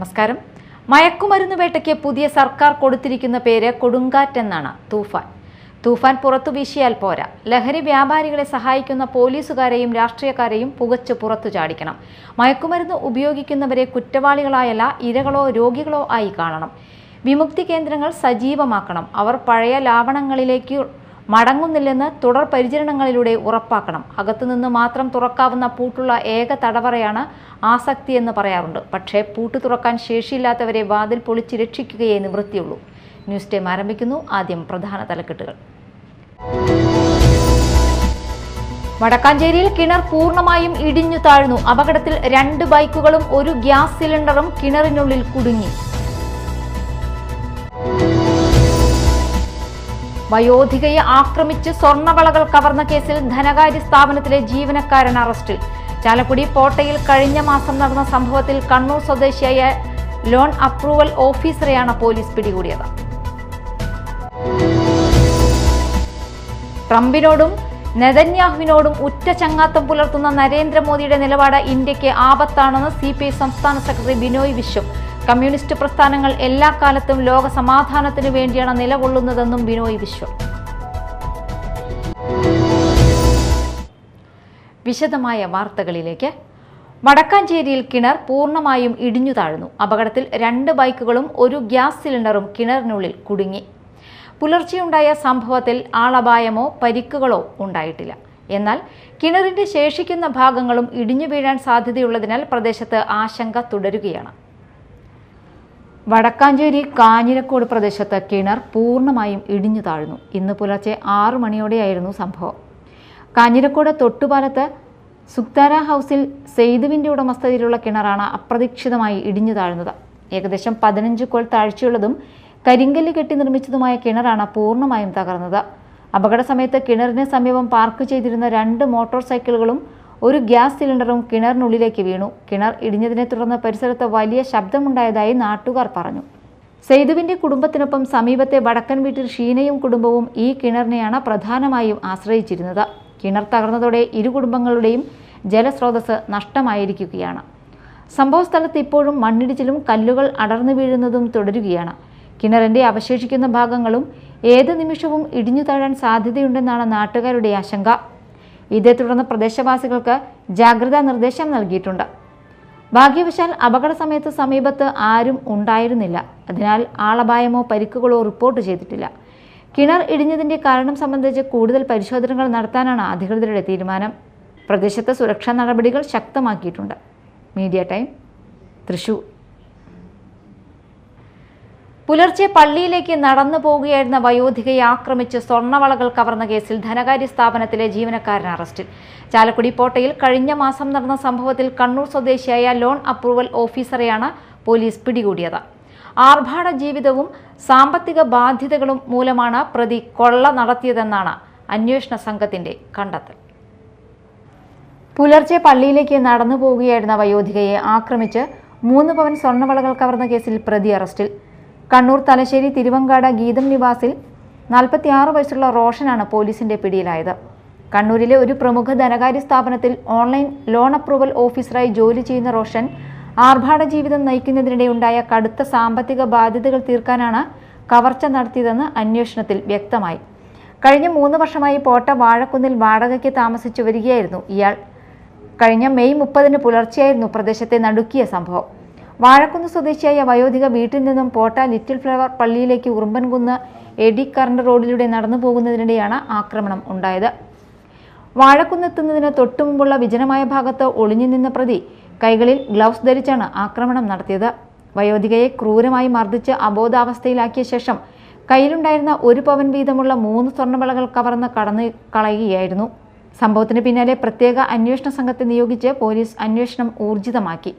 നമസ്കാരം. മയക്കുമരുന്ന് വേട്ടയ്ക്ക് പുതിയ സർക്കാർ കൊടുത്തിരിക്കുന്ന പേര് കൊടുങ്കാറ്റെന്നാണ്. തൂഫാൻ പുറത്തു വീശിയാൽ പോരാ. ലഹരി വ്യാപാരികളെ സഹായിക്കുന്ന പോലീസുകാരെയും രാഷ്ട്രീയക്കാരെയും പുകച്ച് പുറത്തു ചാടിക്കണം. മയക്കുമരുന്ന് ഉപയോഗിക്കുന്നവരെ കുറ്റവാളികളായല്ല, ഇരകളോ രോഗികളോ ആയി കാണണം. വിമുക്തി കേന്ദ്രങ്ങൾ സജീവമാക്കണം. അവർ പഴയ ലാവണങ്ങളിലേക്ക് മടങ്ങുന്നില്ലെന്ന് തുടർ പരിചരണങ്ങളിലൂടെ ഉറപ്പാക്കണം. അകത്തുനിന്ന് മാത്രം തുറക്കാവുന്ന പൂട്ടുള്ള ഏക തടവറയാണ് ആസക്തി എന്ന് പറയാറുണ്ട്. പക്ഷേ പൂട്ട് തുറക്കാൻ ശേഷിയില്ലാത്തവരെ വാതിൽ പൊളിച്ച് രക്ഷിക്കുകയേ നിവൃത്തിയുള്ളൂ. ന്യൂസ് ടൈം ആരംഭിക്കുന്നു. ആദ്യം പ്രധാന തലക്കെട്ടുകൾ. വടക്കാഞ്ചേരിയിൽ കിണർ പൂർണ്ണമായും ഇടിഞ്ഞു താഴ്ന്നു. അപകടത്തിൽ 2 ബൈക്കുകളും 1 ഗ്യാസ് സിലിണ്ടറും കിണറിനുള്ളിൽ കുടുങ്ങി. വയോധികയെ ആക്രമിച്ച് സ്വർണ്ണവളകൾ കവർന്ന കേസിൽ ധനകാര്യ സ്ഥാപനത്തിലെ ജീവനക്കാരൻ അറസ്റ്റിൽ. ചാലക്കുടി പോട്ടയിൽ കഴിഞ്ഞ മാസം നടന്ന സംഭവത്തിൽ കണ്ണൂർ സ്വദേശിയായ ലോൺ അപ്രൂവൽ ഓഫീസറെയാണ് പോലീസ് പിടികൂടിയത്. ട്രംപിനോടും നെതന്യാഹുവിനോടും ഉറ്റ ചങ്ങാത്തം പുലർത്തുന്ന നരേന്ദ്രമോദിയുടെ നിലപാട് ഇന്ത്യക്ക് ആപത്താണെന്ന് CPI സംസ്ഥാന സെക്രട്ടറി ബിനോയ് വിശ്വം. കമ്മ്യൂണിസ്റ്റ് പ്രസ്ഥാനങ്ങൾ എല്ലാ കാലത്തും ലോക സമാധാനത്തിനു വേണ്ടിയാണ് നിലകൊള്ളുന്നതെന്നും ബിനോയ് വിശ്വം. വിശദമായ വാർത്തകളിലേക്ക്. വടക്കാഞ്ചേരിയിൽ കിണർ പൂർണ്ണമായും ഇടിഞ്ഞു താഴ്ന്നു. അപകടത്തിൽ 2 ബൈക്കുകളും 1 ഗ്യാസ് സിലിണ്ടറും കിണറിനുള്ളിൽ കുടുങ്ങി. പുലർച്ചെയുണ്ടായ സംഭവത്തിൽ ആളപായമോ പരിക്കുകളോ ഉണ്ടായിട്ടില്ല. എന്നാൽ കിണറിന്റെ ശേഷിക്കുന്ന ഭാഗങ്ങളും ഇടിഞ്ഞു വീഴാൻ സാധ്യതയുള്ളതിനാൽ പ്രദേശത്ത് ആശങ്ക തുടരുകയാണ്. വടക്കാഞ്ചേരി കാഞ്ഞിരക്കോട് പ്രദേശത്ത് കിണർ പൂർണ്ണമായും ഇടിഞ്ഞു താഴ്ന്നു. ഇന്ന് പുലർച്ചെ 6 മണിയോടെയായിരുന്നു സംഭവം. കാഞ്ഞിരക്കോട് തൊട്ടുപാലത്ത് സുക്താര ഹൗസിൽ സെയ്തുവിന്റെ ഉടമസ്ഥതയിലുള്ള കിണറാണ് അപ്രതീക്ഷിതമായി ഇടിഞ്ഞു താഴ്ന്നത്. ഏകദേശം 15 കോൽ താഴ്ചയുള്ളതും കരിങ്കല്ല് കെട്ടി നിർമ്മിച്ചതുമായ കിണറാണ് പൂർണ്ണമായും തകർന്നത്. അപകട സമയത്ത് കിണറിന് സമീപം പാർക്ക് ചെയ്തിരുന്ന 2 മോട്ടോർ സൈക്കിളുകളും 1 ഗ്യാസ് സിലിണ്ടറും കിണറിനുള്ളിലേക്ക് വീണു. കിണർ ഇടിഞ്ഞതിനെ തുടർന്ന് പരിസരത്ത് വലിയ ശബ്ദമുണ്ടായതായി നാട്ടുകാർ പറഞ്ഞു. സെയ്തുവിന്റെ കുടുംബത്തിനൊപ്പം സമീപത്തെ വടക്കൻ വീട്ടിൽ ഷീനയും കുടുംബവും ഈ കിണറിനെയാണ് പ്രധാനമായും ആശ്രയിച്ചിരുന്നത്. കിണർ തകർന്നതോടെ 2 കുടുംബങ്ങളുടെയും ജലസ്രോതസ് നഷ്ടമായിരിക്കുകയാണ്. സംഭവസ്ഥലത്ത് ഇപ്പോഴും മണ്ണിടിച്ചിലും കല്ലുകൾ അടർന്നു വീഴുന്നതും തുടരുകയാണ്. കിണറിന്റെ അവശേഷിക്കുന്ന ഭാഗങ്ങളും ഏത് നിമിഷവും ഇടിഞ്ഞു താഴാൻ സാധ്യതയുണ്ടെന്നാണ് നാട്ടുകാരുടെ ആശങ്ക. ഇതേ തുടർന്ന് പ്രദേശവാസികൾക്ക് ജാഗ്രതാ നിർദ്ദേശം നൽകിയിട്ടുണ്ട്. ഭാഗ്യവശാൽ അപകട സമയത്ത് സമീപത്ത് ആരും ഉണ്ടായിരുന്നില്ല. അതിനാൽ ആളപായമോ പരിക്കുകളോ റിപ്പോർട്ട് ചെയ്തിട്ടില്ല. കിണർ ഇടിഞ്ഞതിന്റെ കാരണം സംബന്ധിച്ച് കൂടുതൽ പരിശോധനകൾ നടത്താനാണ് അധികൃതരുടെ തീരുമാനം. പ്രദേശത്ത് സുരക്ഷാ നടപടികൾ ശക്തമാക്കിയിട്ടുണ്ട്. Media time, Thrissur. പുലർച്ചെ പള്ളിയിലേക്ക് നടന്നു പോവുകയായിരുന്ന വയോധികയെ ആക്രമിച്ച് സ്വർണ്ണവളകൾ കവർന്ന കേസിൽ ധനകാര്യ സ്ഥാപനത്തിലെ ജീവനക്കാരൻ അറസ്റ്റിൽ. ചാലക്കുടി പോട്ടയിൽ കഴിഞ്ഞ മാസം നടന്ന സംഭവത്തിൽ കണ്ണൂർ സ്വദേശിയായ ലോൺ അപ്രൂവൽ ഓഫീസറെയാണ് പോലീസ് പിടികൂടിയത്. ആർഭാട ജീവിതവും സാമ്പത്തിക ബാധ്യതകളും മൂലമാണ് പ്രതി കൊള്ള നടത്തിയതെന്നാണ് അന്വേഷണ സംഘത്തിന്റെ കണ്ടെത്തൽ. പുലർച്ചെ പള്ളിയിലേക്ക് നടന്നു പോവുകയായിരുന്ന വയോധികയെ ആക്രമിച്ച് 3 പവൻ സ്വർണ്ണവളകൾ കവർന്ന കേസിൽ പ്രതി അറസ്റ്റിൽ. കണ്ണൂർ തലശ്ശേരി തിരുവങ്കാട് ഗീതം നിവാസിൽ 46 വയസ്സുള്ള റോഷനാണ് പോലീസിന്റെ പിടിയിലായത്. കണ്ണൂരിലെ ഒരു പ്രമുഖ ധനകാര്യ സ്ഥാപനത്തിൽ ഓൺലൈൻ ലോൺ അപ്രൂവൽ ഓഫീസറായി ജോലി ചെയ്യുന്ന റോഷൻ ആർഭാട ജീവിതം നയിക്കുന്നതിനിടെയുണ്ടായ കടുത്ത സാമ്പത്തിക ബാധ്യതകൾ തീർക്കാനാണ് കവർച്ച നടത്തിയതെന്ന് അന്വേഷണത്തിൽ വ്യക്തമായി. കഴിഞ്ഞ 3 വർഷമായി പോട്ട വാഴക്കുന്നിൽ വാടകയ്ക്ക് താമസിച്ചു വരികയായിരുന്നു ഇയാൾ. കഴിഞ്ഞ മെയ് 30 പുലർച്ചെയായിരുന്നു പ്രദേശത്തെ നടുക്കിയ സംഭവം. വാഴക്കുന്ന് സ്വദേശിയായ വയോധിക വീട്ടിൽ നിന്നും പോട്ട ലിറ്റിൽ ഫ്ലവർ പള്ളിയിലേക്ക് ഉറുമ്പൻകുന്ന് എഡി കറണ്ട് റോഡിലൂടെ നടന്നു പോകുന്നതിനിടെയാണ് ആക്രമണം ഉണ്ടായത്. വാഴക്കുന്നെത്തുന്നതിന് തൊട്ടുമുമ്പുള്ള വിജനമായ ഭാഗത്ത് ഒളിഞ്ഞു നിന്ന പ്രതി കൈകളിൽ ഗ്ലൗസ് ധരിച്ചാണ് ആക്രമണം നടത്തിയത്. വയോധികയെ ക്രൂരമായി മർദ്ദിച്ച് അബോധാവസ്ഥയിലാക്കിയ ശേഷം കയ്യിലുണ്ടായിരുന്ന 1 പവൻ വീതമുള്ള 3 സ്വർണ്ണവളകൾ കവർന്ന് കടന്നു കളയുകയായിരുന്നു. സംഭവത്തിന് പിന്നാലെ പ്രത്യേക അന്വേഷണ സംഘത്തെ നിയോഗിച്ച് പോലീസ് അന്വേഷണം ഊർജിതമാക്കി.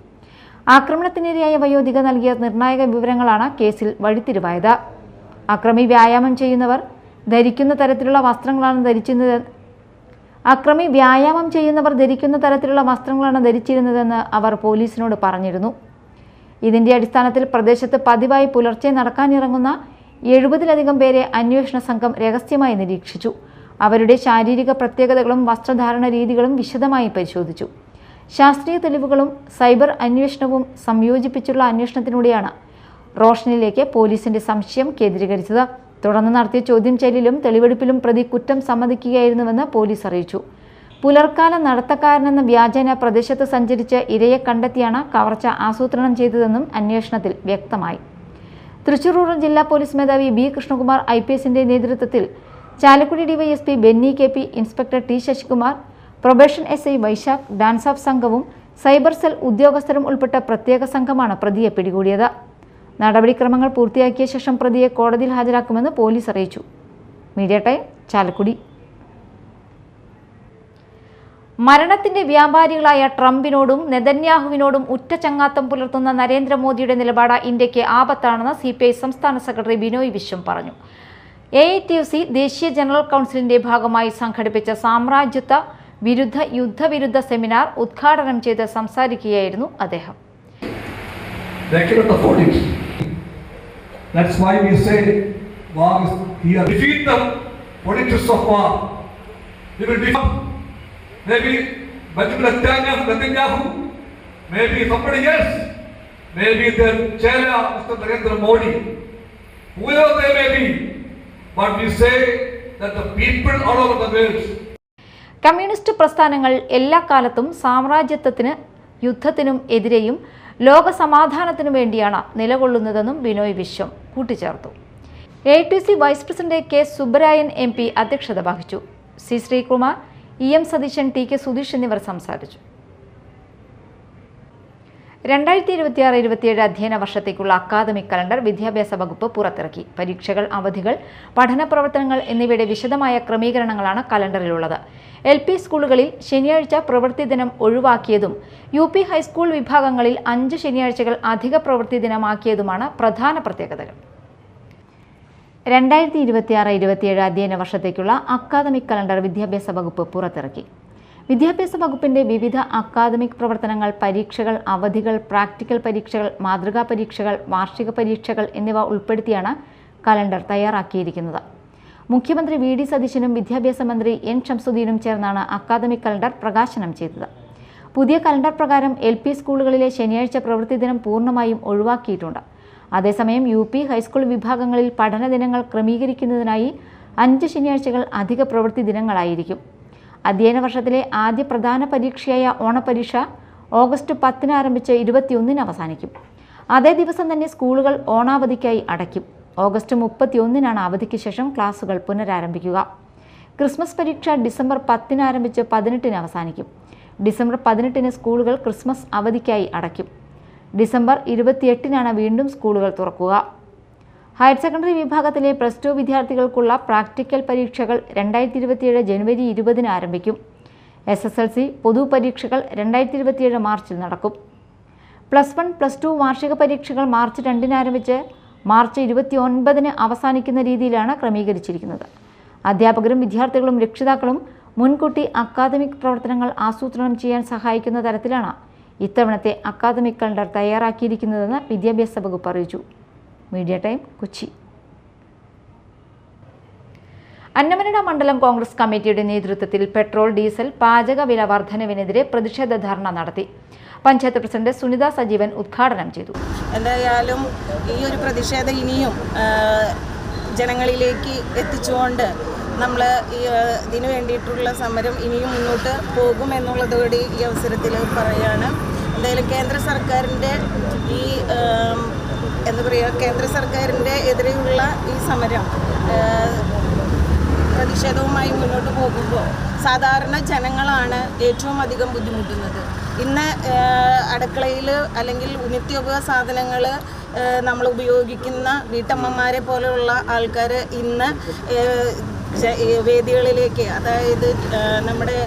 ആക്രമണത്തിനിരയായ വയോധിക നൽകിയ നിർണായക വിവരങ്ങളാണ് കേസിൽ വഴിത്തിരിവായത്. അക്രമി വ്യായാമം ചെയ്യുന്നവർ ധരിക്കുന്ന തരത്തിലുള്ള വസ്ത്രങ്ങളാണ് ധരിച്ചിരുന്നതെന്ന് അവർ പോലീസിനോട് പറഞ്ഞിരുന്നു. ഇതിന്റെ അടിസ്ഥാനത്തിൽ പ്രദേശത്ത് പതിവായി പുലർച്ചെ നടക്കാനിറങ്ങുന്ന 70-ലധികം പേരെ അന്വേഷണ സംഘം രഹസ്യമായി നിരീക്ഷിച്ചു. അവരുടെ ശാരീരിക പ്രത്യേകതകളും വസ്ത്രധാരണ രീതികളും വിശദമായി പരിശോധിച്ചു. ശാസ്ത്രീയ തെളിവുകളും സൈബർ അന്വേഷണവും സംയോജിപ്പിച്ചുള്ള അന്വേഷണത്തിലൂടെയാണ് റോഷനിലേക്ക് പോലീസിന്റെ സംശയം കേന്ദ്രീകരിച്ചത്. തുടർന്ന് നടത്തിയ ചോദ്യം ചെയ്യലിലും തെളിവെടുപ്പിലും പ്രതി കുറ്റം സമ്മതിക്കുകയായിരുന്നുവെന്ന് പോലീസ് അറിയിച്ചു. പുലർക്കാല നടത്തക്കാരനെന്ന വ്യാജേന പ്രദേശത്ത് സഞ്ചരിച്ച് ഇരയെ കണ്ടെത്തിയാണ് കവർച്ച ആസൂത്രണം ചെയ്തതെന്നും അന്വേഷണത്തിൽ വ്യക്തമായി. തൃശൂർ റൂറൽ ജില്ലാ പോലീസ് മേധാവി ബി കൃഷ്ണകുമാർ IPSന്റെ നേതൃത്വത്തിൽ Chalakudy DYSP Benny KP, inspector T Sasikumar, probation SI Vaisakh, DANSAF സംഘവും സൈബർ സെൽ ഉദ്യോഗസ്ഥരും ഉൾപ്പെട്ട പ്രത്യേക സംഘമാണ് പ്രതിയെ പിടികൂടിയത്. നടപടിക്രമങ്ങൾ പൂർത്തിയാക്കിയ ശേഷം പ്രതിയെ കോടതിയിൽ ഹാജരാക്കുമെന്ന് പോലീസ് അറിയിച്ചു. Media time, Chalakudy. മരണത്തിന്റെ വ്യാപാരികളായ ട്രംപിനോടും നെതന്യാഹുവിനോടും ഉറ്റ ചങ്ങാത്തം പുലർത്തുന്ന നരേന്ദ്രമോദിയുടെ നിലപാട് ഇന്ത്യക്ക് ആപത്താണെന്ന് CPI സംസ്ഥാന സെക്രട്ടറി ബിനോയ് വിശ്വം പറഞ്ഞു. AITUC ദേശീയ ജനറൽ കൗൺസിലിന്റെ ഭാഗമായി സംഘടിപ്പിച്ച സാമ്രാജ്യത്വ വിരുദ്ധ യുദ്ധവിരുദ്ധ സെമിനാർ ഉദ്ഘാടനം ചെയ്ത് സംസാരിക്കുകയായിരുന്നു അദ്ദേഹം. That's why we say war is here. Defeat the politics of war. We will defeat maybe Benjamin Netanyahu, maybe somebody else, maybe the chairman Mr. Narendra Modi, whoever they may be. But we say that the people all over the world. Communist പ്രസ്ഥാനങ്ങൾ എല്ലാ കാലത്തും സാമ്രാജ്യത്വത്തിന് യുദ്ധത്തിനും എതിരെയും ലോക സമാധാനത്തിനു വേണ്ടിയാണ് നിലകൊള്ളുന്നതെന്നും ബിനോയ് വിശ്വം കൂട്ടിച്ചേർത്തു. AITUC vice president K. Subbarayan MP അധ്യക്ഷത വഹിച്ചു. C. Sreekumar, EM Satheesan, TK Sudheesh എന്നിവർ സംസാരിച്ചു. 2026-27 അധ്യയന വർഷത്തേക്കുള്ള അക്കാദമിക് കലണ്ടർ വിദ്യാഭ്യാസ വകുപ്പ് പുറത്തിറക്കി. പരീക്ഷകൾ, അവധികൾ, പഠന പ്രവർത്തനങ്ങൾ എന്നിവയുടെ വിശദമായ ക്രമീകരണങ്ങളാണ് കലണ്ടറിലുള്ളത്. LP സ്കൂളുകളിൽ ശനിയാഴ്ച പ്രവൃത്തി ദിനം ഒഴിവാക്കിയതും UP ഹൈസ്കൂൾ വിഭാഗങ്ങളിൽ 5 ശനിയാഴ്ചകൾ അധിക പ്രവൃത്തി ദിനമാക്കിയതുമാണ് പ്രധാന പ്രത്യേകതകൾ. 2026-27 അധ്യയന വർഷത്തേക്കുള്ള അക്കാദമിക് കലണ്ടർ വിദ്യാഭ്യാസ വകുപ്പ് പുറത്തിറക്കി. വിദ്യാഭ്യാസ വകുപ്പിന്റെ വിവിധ അക്കാദമിക് പ്രവർത്തനങ്ങൾ, പരീക്ഷകൾ, അവധികൾ, പ്രാക്ടിക്കൽ പരീക്ഷകൾ, മാതൃകാ പരീക്ഷകൾ, വാർഷിക പരീക്ഷകൾ എന്നിവ ഉൾപ്പെടുത്തിയാണ് കലണ്ടർ തയ്യാറാക്കിയിരിക്കുന്നത്. മുഖ്യമന്ത്രി VD സതീശനും വിദ്യാഭ്യാസ മന്ത്രി N ഷംസുദ്ദീനും ചേർന്നാണ് അക്കാദമിക് കലണ്ടർ പ്രകാശനം ചെയ്തത്. പുതിയ കലണ്ടർ പ്രകാരം LP സ്കൂളുകളിലെ ശനിയാഴ്ച പ്രവൃത്തി ദിനം പൂർണ്ണമായും ഒഴിവാക്കിയിട്ടുണ്ട്. അതേസമയം UP ഹൈസ്കൂൾ വിഭാഗങ്ങളിൽ പഠന ദിനങ്ങൾ ക്രമീകരിക്കുന്നതിനായി 5 ശനിയാഴ്ചകൾ അധിക പ്രവൃത്തി ദിനങ്ങളായിരിക്കും. അധ്യയന വർഷത്തിലെ ആദ്യ പ്രധാന പരീക്ഷയായ ഓണപരീക്ഷ ഓഗസ്റ്റ് 10 ആരംഭിച്ച് 21 അവസാനിക്കും. അതേ ദിവസം തന്നെ സ്കൂളുകൾ ഓണാവധിക്കായി അടയ്ക്കും. ഓഗസ്റ്റ് 31 അവധിക്ക് ശേഷം ക്ലാസുകൾ പുനരാരംഭിക്കുക. ക്രിസ്മസ് പരീക്ഷ ഡിസംബർ 10 ആരംഭിച്ച് 18 അവസാനിക്കും. ഡിസംബർ 18 സ്കൂളുകൾ ക്രിസ്മസ് അവധിക്കായി അടയ്ക്കും. ഡിസംബർ 28 വീണ്ടും സ്കൂളുകൾ തുറക്കുക. ഹയർ സെക്കൻഡറി വിഭാഗത്തിലെ +2 വിദ്യാർത്ഥികൾക്കുള്ള പ്രാക്ടിക്കൽ പരീക്ഷകൾ 2027 ജനുവരി 20 ആരംഭിക്കും. SSLC പൊതുപരീക്ഷകൾ 2027 മാർച്ചിൽ നടക്കും. +1, +2 വാർഷിക പരീക്ഷകൾ മാർച്ച് 2 ആരംഭിച്ച് മാർച്ച് 29 അവസാനിക്കുന്ന രീതിയിലാണ് ക്രമീകരിച്ചിരിക്കുന്നത്. അധ്യാപകരും വിദ്യാർത്ഥികളും രക്ഷിതാക്കളും മുൻകൂട്ടി അക്കാദമിക് പ്രവർത്തനങ്ങൾ ആസൂത്രണം ചെയ്യാൻ സഹായിക്കുന്ന തരത്തിലാണ് ഇത്തവണത്തെ അക്കാദമിക് കലണ്ടർ തയ്യാറാക്കിയിരിക്കുന്നതെന്ന് വിദ്യാഭ്യാസ വകുപ്പ് അറിയിച്ചു. Media time, Kochi. അന്നമനട മണ്ഡലം കോൺഗ്രസ് കമ്മിറ്റിയുടെ നേതൃത്വത്തിൽ പെട്രോൾ, ഡീസൽ, പാചക വില വർധനവിനെതിരെ പ്രതിഷേധ ധർണ നടത്തി. പഞ്ചായത്ത് പ്രസിഡന്റ് സുനിത സജീവൻ ഉദ്ഘാടനം ചെയ്തു. എന്തായാലും ഈ ഒരു പ്രതിഷേധം ഇനിയും ജനങ്ങളിലേക്ക് എത്തിച്ചുകൊണ്ട് നമ്മൾ ഇതിനു വേണ്ടിയിട്ടുള്ള സമരം ഇനിയും മുന്നോട്ട് പോകുമെന്നുള്ളതോടെ ഈ അവസരത്തിൽ പറയുകയാണ്. എന്തായാലും കേന്ദ്ര സർക്കാരിൻ്റെ ഈ കേന്ദ്ര സർക്കാരിൻ്റെ എതിരെയുള്ള ഈ സമരം പ്രതിഷേധവുമായി മുന്നോട്ട് പോകുമ്പോൾ സാധാരണ ജനങ്ങളാണ് ഏറ്റവും അധികം ബുദ്ധിമുട്ടുന്നത്. ഇന്ന് അടുക്കളയിൽ അല്ലെങ്കിൽ നിത്യോപയോഗ സാധനങ്ങൾ നമ്മൾ ഉപയോഗിക്കുന്ന വീട്ടമ്മമാരെ പോലെയുള്ള ആൾക്കാർ ഇന്ന് വേദികളിലേക്ക്, അതായത് നമ്മുടെ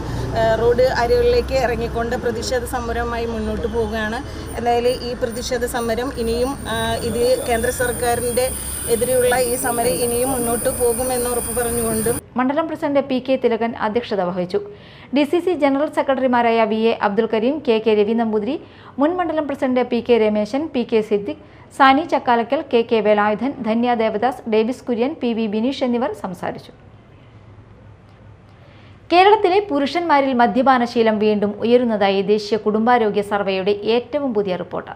റോഡ് അരികളിലേക്ക് ഇറങ്ങിക്കൊണ്ട് പ്രതിഷേധ സമരവുമായി മുന്നോട്ട് പോവുകയാണ്. എന്തായാലും ഈ പ്രതിഷേധ സമരം ഇനിയും ഇത് കേന്ദ്ര സർക്കാരിൻ്റെ എതിരെയുള്ള ഈ സമരം ഇനിയും മുന്നോട്ട് പോകുമെന്ന് ഉറപ്പ് പറഞ്ഞുകൊണ്ടും മണ്ഡലം പ്രസിഡന്റ് PK തിലകൻ അധ്യക്ഷത വഹിച്ചു. DCC ജനറൽ സെക്രട്ടറിമാരായ VA അബ്ദുൽ കരീം, KK രവി നമ്പൂതിരി, മുൻ മണ്ഡലം president PK Rameshan, PK Siddique, Sani Chakkalakkal, KK Velayudhan, Dhanya Devadas, Davis Kurian, PV Bineesh എന്നിവർ സംസാരിച്ചു. കേരളത്തിലെ പുരുഷന്മാരിൽ മദ്യപാനശീലം വീണ്ടും ഉയരുന്നതായി ദേശീയ കുടുംബാരോഗ്യ സർവേയുടെ ഏറ്റവും പുതിയ റിപ്പോർട്ട്.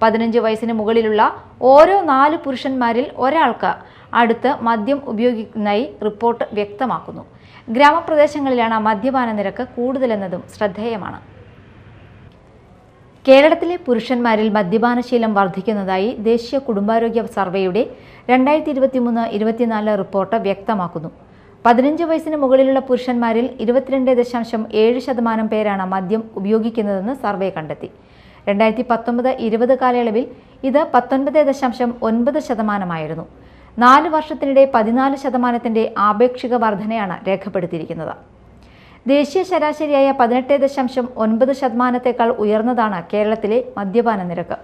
15 വയസ്സിന് മുകളിലുള്ള ഓരോ 4 പുരുഷന്മാരിൽ ഒരാൾക്ക് അടുത്ത് മദ്യം ഉപയോഗിക്കുന്നതായി റിപ്പോർട്ട് വ്യക്തമാക്കുന്നു. ഗ്രാമപ്രദേശങ്ങളിലാണ് മദ്യപാന നിരക്ക് കൂടുതലെന്നതും ശ്രദ്ധേയമാണ്. കേരളത്തിലെ പുരുഷന്മാരിൽ മദ്യപാനശീലം വർദ്ധിക്കുന്നതായി ദേശീയ കുടുംബാരോഗ്യ സർവേയുടെ 2023-24 റിപ്പോർട്ട് വ്യക്തമാക്കുന്നു. 15 വയസ്സിന് മുകളിലുള്ള പുരുഷന്മാരിൽ 22.7% പേരാണ് മദ്യം ഉപയോഗിക്കുന്നതെന്ന് സർവേ കണ്ടെത്തി. 2019-20 കാലയളവിൽ ഇത് 19.9% 4 വർഷത്തിനിടെ 14% ആപേക്ഷിക വർധനയാണ് രേഖപ്പെടുത്തിയിരിക്കുന്നത്. ദേശീയ ശരാശരിയായ 18.9% ഉയർന്നതാണ് കേരളത്തിലെ മദ്യപാന നിരക്ക്.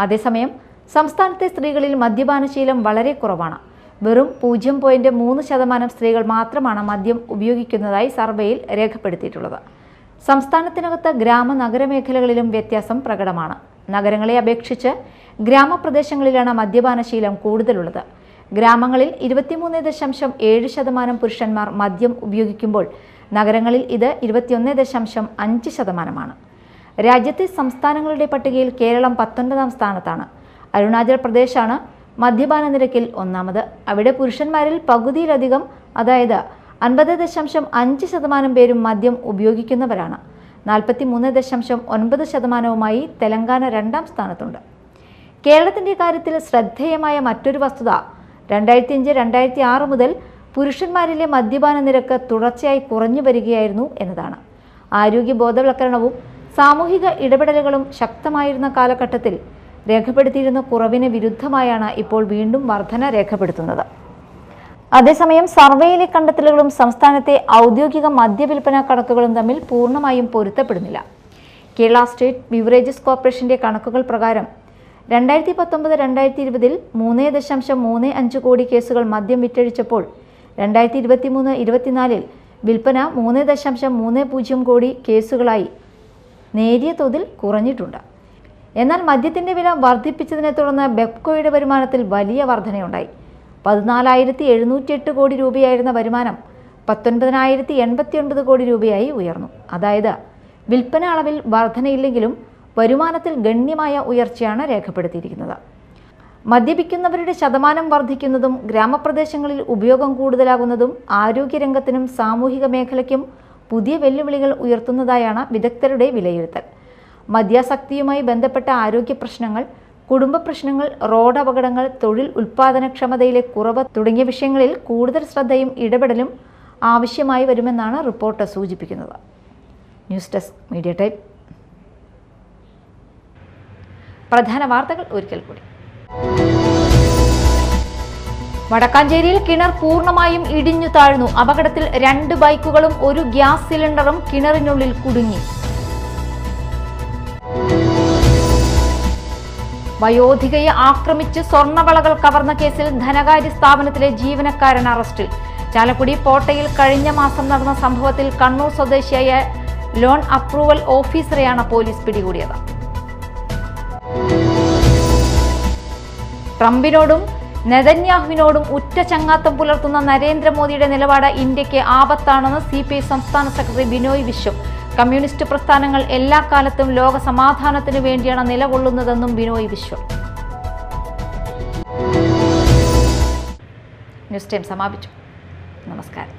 അതേസമയം സംസ്ഥാനത്തെ സ്ത്രീകളിൽ മദ്യപാനശീലം വളരെ കുറവാണ്. വെറും 0.3% സ്ത്രീകൾ മാത്രമാണ് മദ്യം ഉപയോഗിക്കുന്നതായി സർവേയിൽ രേഖപ്പെടുത്തിയിട്ടുള്ളത്. സംസ്ഥാനത്തിനകത്ത് ഗ്രാമ-നഗരമേഖലകളിലും വ്യത്യാസം പ്രകടമാണ്. നഗരങ്ങളെ അപേക്ഷിച്ച് ഗ്രാമപ്രദേശങ്ങളിലാണ് മദ്യപാനശീലം കൂടുതലുള്ളത്. ഗ്രാമങ്ങളിൽ 23.7% പുരുഷന്മാർ മദ്യം ഉപയോഗിക്കുമ്പോൾ നഗരങ്ങളിൽ ഇത് 21.5%. രാജ്യത്തെ സംസ്ഥാനങ്ങളുടെ പട്ടികയിൽ കേരളം 19ാം സ്ഥാനത്താണ്. അരുണാചൽ പ്രദേശാണ് മദ്യപാന നിരക്കിൽ ഒന്നാമത്. അവിടെ പുരുഷന്മാരിൽ പകുതിയിലധികം, അതായത് 50.5% പേരും മദ്യം ഉപയോഗിക്കുന്നവരാണ്. 43.9%വുമായി തെലങ്കാന 2ാം സ്ഥാനത്തുണ്ട്. കേരളത്തിൻ്റെ കാര്യത്തിൽ ശ്രദ്ധേയമായ മറ്റൊരു വസ്തുത 2005-2006 മുതൽ പുരുഷന്മാരിലെ മദ്യപാന നിരക്ക് തുടർച്ചയായി കുറഞ്ഞു വരികയായിരുന്നു എന്നതാണ്. ആരോഗ്യ ബോധവൽക്കരണവും സാമൂഹിക ഇടപെടലുകളും ശക്തമായിരുന്ന കാലഘട്ടത്തിൽ രേഖപ്പെടുത്തിയിരുന്ന കുറവിന് വിരുദ്ധമായാണ് ഇപ്പോൾ വീണ്ടും വർധന രേഖപ്പെടുത്തുന്നത്. അതേസമയം സർവേയിലെ കണ്ടെത്തലുകളും സംസ്ഥാനത്തെ ഔദ്യോഗിക മദ്യവിൽപ്പന കണക്കുകളും തമ്മിൽ പൂർണ്ണമായും പൊരുത്തപ്പെടുന്നില്ല. കേരള സ്റ്റേറ്റ് ബിവറേജസ് കോർപ്പറേഷന്റെ കണക്കുകൾ പ്രകാരം 2019-2020 3.35 കോടി കേസുകൾ മദ്യം വിറ്റഴിച്ചപ്പോൾ 2023-24 വിൽപ്പന 3.30 കോടി കേസുകളായി നേരിയ തോതിൽ കുറഞ്ഞിട്ടുണ്ട്. എന്നാൽ മദ്യത്തിൻ്റെ വില വർദ്ധിപ്പിച്ചതിനെ തുടർന്ന് ബെപ്കോയുടെ വരുമാനത്തിൽ വലിയ വർധനയുണ്ടായി. 14,708 കോടി രൂപയായിരുന്ന വരുമാനം 19,089 കോടി രൂപയായി ഉയർന്നു. അതായത് വിൽപ്പന അളവിൽ വർധനയില്ലെങ്കിലും വരുമാനത്തിൽ ഗണ്യമായ ഉയർച്ചയാണ് രേഖപ്പെടുത്തിയിരിക്കുന്നത്. മദ്യപിക്കുന്നവരുടെ ശതമാനം വർദ്ധിക്കുന്നതും ഗ്രാമപ്രദേശങ്ങളിൽ ഉപയോഗം കൂടുതലാകുന്നതും ആരോഗ്യരംഗത്തിനും സാമൂഹിക മേഖലയ്ക്കും പുതിയ വെല്ലുവിളികൾ ഉയർത്തുന്നതായാണ് വിദഗ്ധരുടെ വിലയിരുത്തൽ. മദ്യാസക്തിയുമായി ബന്ധപ്പെട്ട ആരോഗ്യ പ്രശ്നങ്ങൾ, കുടുംബ പ്രശ്നങ്ങൾ, റോഡ് അപകടങ്ങൾ, തൊഴിൽ ഉൽപ്പാദനക്ഷമതയിലെ കുറവ് തുടങ്ങിയ വിഷയങ്ങളിൽ കൂടുതൽ ശ്രദ്ധയും ഇടപെടലും ആവശ്യമായി വരുമെന്നാണ് റിപ്പോർട്ട് സൂചിപ്പിക്കുന്നത്. News desk media time. പ്രധാന വാർത്തകൾ ഒരിക്കൽ കൂടി. വടക്കാഞ്ചേരിയിൽ കിണർ പൂർണ്ണമായും ഇടിഞ്ഞു താഴ്ന്നു. അപകടത്തിൽ 2 ബൈക്കുകളും 1 ഗ്യാസ് സിലിണ്ടറും കിണറിനുള്ളിൽ കുടുങ്ങി. വയോധികയെ ആക്രമിച്ച് സ്വർണ്ണവളകൾ കവർന്ന കേസിൽ ധനകാര്യ സ്ഥാപനത്തിലെ ജീവനക്കാരൻ അറസ്റ്റിൽ. ചാലക്കുടി പോട്ടയിൽ കഴിഞ്ഞ മാസം നടന്ന സംഭവത്തിൽ കണ്ണൂർ സ്വദേശിയായ ലോൺ അപ്രൂവൽ ഓഫീസറെയാണ് പോലീസ് പിടികൂടിയത്. ട്രംപിനോടും നെതന്യാഹുവിനോടും ഉറ്റ ചങ്ങാത്തം പുലർത്തുന്ന നരേന്ദ്രമോദിയുടെ നിലപാട് ഇന്ത്യക്ക് ആപത്താണെന്ന് CPI സംസ്ഥാന സെക്രട്ടറി ബിനോയ് വിശ്വം. കമ്മ്യൂണിസ്റ്റ് പ്രസ്ഥാനങ്ങൾ എല്ലാ കാലത്തും ലോക സമാധാനത്തിനു വേണ്ടിയാണ് നിലകൊള്ളുന്നതെന്നും ബിനോയ് വിശ്വം. ന്യൂസ് ടൈം സമാപിച്ചു. നമസ്കാരം.